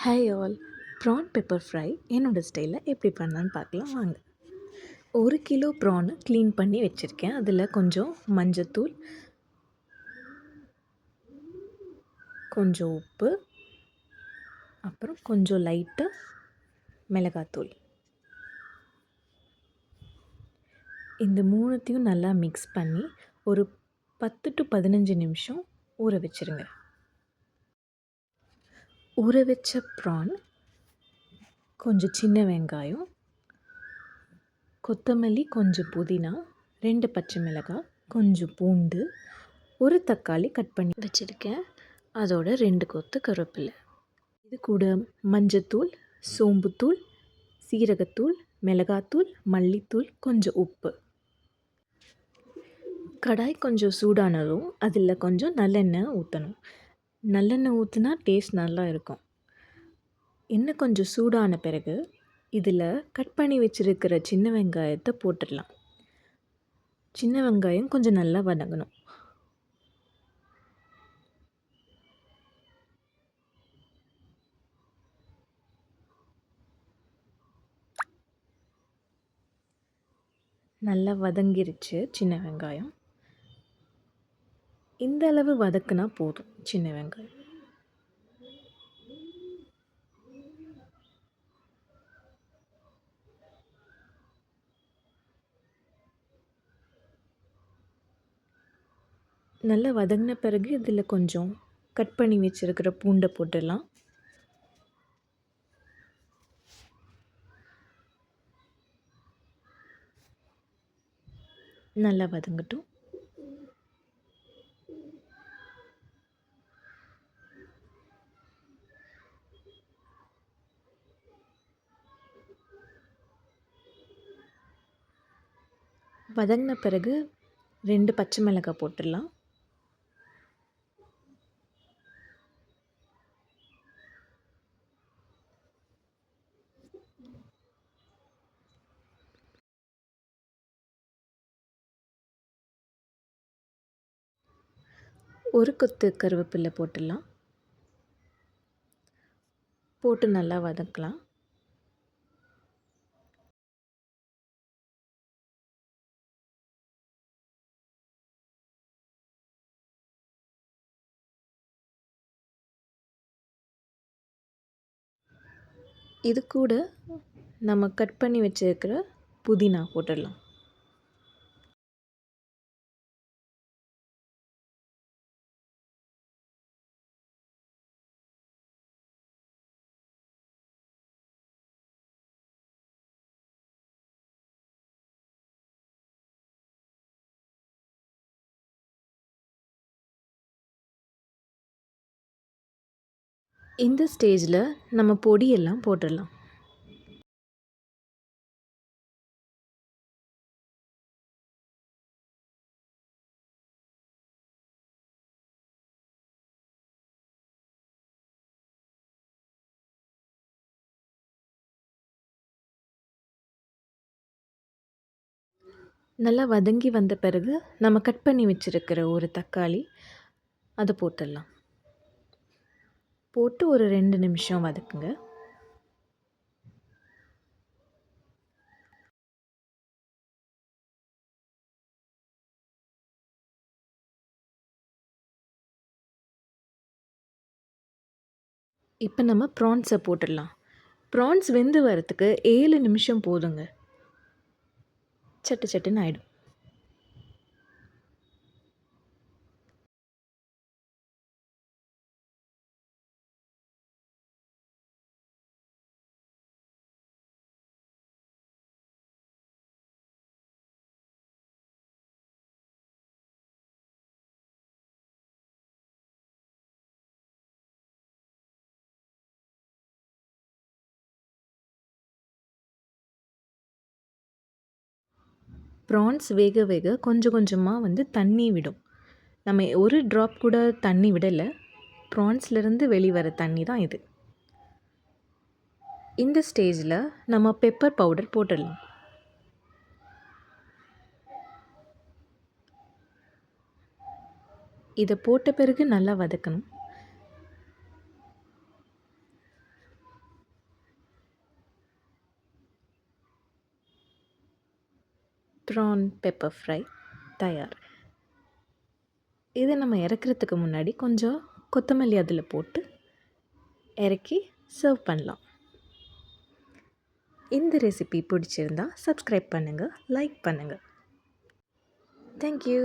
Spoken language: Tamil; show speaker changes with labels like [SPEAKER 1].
[SPEAKER 1] Hi all. Prawn pepper fry என்னோட ஸ்டைலில் எப்படி பண்ணலான்னு பார்க்கலாம் வாங்க. 1 கிலோ ப்ரானை க்ளீன் பண்ணி வச்சுருக்கேன். அதில் கொஞ்சம் மஞ்சத்தூள், கொஞ்சம் உப்பு, அப்புறம் கொஞ்சம் லைட்டாக மிளகாத்தூள். இந்த 3த்தையும் நல்லா மிக்ஸ் பண்ணி ஒரு 10 to 15 நிமிஷம் ஊற வச்சுருங்க. ஊற வச்ச ப்ரான், கொஞ்சம் சின்ன வெங்காயம், கொத்தமல்லி, கொஞ்சம் புதினா, 2 பச்சை மிளகாய், கொஞ்சம் பூண்டு, ஒரு தக்காளி கட் பண்ணி வச்சுருக்கேன். அதோட 2 கொத்து கருவேப்பிலை. இது கூட மஞ்சத்தூள், சோம்புத்தூள், சீரகத்தூள், மிளகாத்தூள், மல்லித்தூள், கொஞ்சம் உப்பு. கடாய் கொஞ்சம் சூடானதும் அதில் கொஞ்சம் நல்லெண்ணெய் ஊற்றணும். நல்லெண்ணெய் ஊற்றினா டேஸ்ட் நல்லா இருக்கும். எண்ணெய் கொஞ்சம் சூடான பிறகு இதில் கட் பண்ணி வச்சுருக்கிற சின்ன வெங்காயத்தை போட்டுடலாம். சின்ன வெங்காயம் கொஞ்சம் நல்லா வதங்கணும். நல்லா வதங்கிருச்சு சின்ன வெங்காயம். இந்த அளவு வதக்குனா போதும். சின்ன வெங்காயம் நல்லா வதங்கின பிறகு இதில் கொஞ்சம் கட் பண்ணி வச்சுருக்கிற பூண்டை போட்டுடலாம். நல்லா வதங்கட்டும். வதங்கின பிறகு 2 பச்சை மிளகாய் போட்டுடலாம். ஒரு கொத்து கருவேப்பிலை போட்டுடலாம். போட்டு நல்லா வதக்கலாம். இது கூட நம்ம கட் பண்ணி வச்சுருக்கிற புதினா போட்டுடலாம். இந்த ஸ்டேஜில் நம்ம பொடியெல்லாம் போட்டுடலாம். நல்லா வதங்கி வந்த பிறகு நம்ம கட் பண்ணி வச்சுருக்கிற ஒரு தக்காளி அதை போட்டுடலாம். போட்டு ஒரு 2 நிமிஷம் வதக்குங்க. இப்போ நம்ம ப்ரான்ஸை போட்டுடலாம். ப்ரான்ஸ் வெந்து வரத்துக்கு 7 நிமிஷம் போதுங்க. சட்டு சட்டுன்னு ஆகிடும். ப்ரான்ஸ் வேக வேக கொஞ்சம் கொஞ்சமாக தண்ணி விடும். நம்ம ஒரு ட்ராப் கூட தண்ணி விடலை. ப்ரான்ஸ்லேருந்து வெளிவர தண்ணி தான் இது. இந்த ஸ்டேஜில் நம்ம பெப்பர் பவுடர் போட்டுடலாம். இதை போட்ட பிறகு நல்லா வதக்கணும். ப்ரான் பெப்பர் ஃப்ரை தயார். இதை நம்ம இறக்குறதுக்கு முன்னாடி கொஞ்சம் கொத்தமல்லி அதில் போட்டு இறக்கி சர்வ் பண்ணலாம். இந்த ரெசிபி பிடிச்சிருந்தா சப்ஸ்கிரைப் பண்ணுங்கள், லைக் பண்ணுங்கள். தேங்க்யூ.